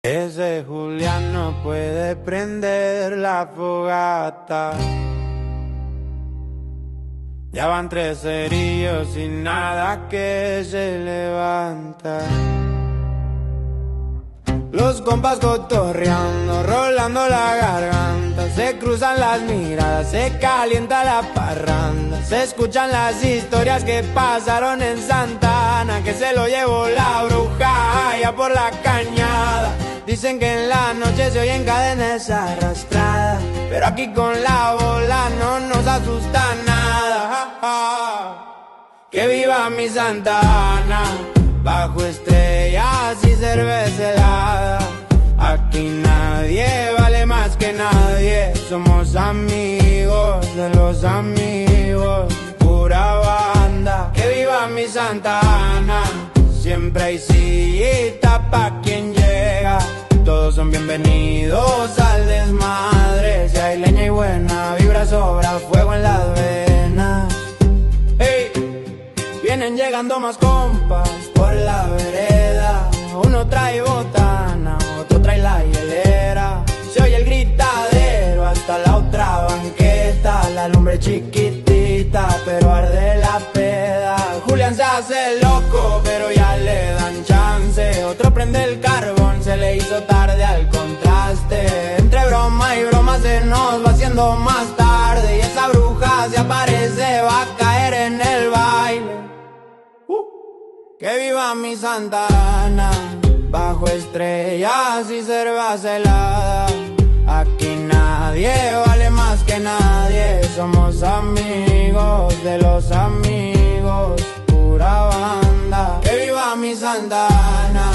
Ese Julián no puede prender la fogata. Ya van 3 cerillos y nada que se levanta. Los compas cotorreando, rolando la garganta. Se cruzan las miradas, se calienta la parranda. Se escuchan las historias que pasaron en Santa Ana, que se lo llevó la bruja allá por la cañada. Dicen que en la noche se oyen cadenas arrastradas, pero aquí con la bola no nos asusta nada. Que viva mi Santa Ana, bajo estrellas y cerveza helada. Aquí nadie vale más que nadie. Somos amigos de los amigos, pura banda. Que viva mi Santa Ana, siempre hay sillita pa' quien llega. Todos son bienvenidos al desmadre. Si hay leña y buena vibra, sobra fuego en las venas. Hey, vienen llegando más compas por la vereda. Uno trae botana, otro trae la hielera. Se oye el gritadero hasta la otra banqueta. La lumbre chiquitita, pero arde la peda. Julián se hace loco, pero ya le dan chance. Otro prende el carbón, se le hizo tarde al contraste. Entre broma y broma se nos va haciendo más tarde. Y esa bruja se aparece, va a caer en el baile. Que viva mi Santa Ana, bajo estrellas y cerveza helada. Aquí nadie vale más que nadie. Somos amigos de los amigos, pura banda. Que viva mi Santa Ana,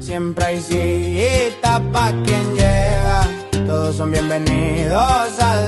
siempre hay sillita pa' quien llega. Todos son bienvenidos a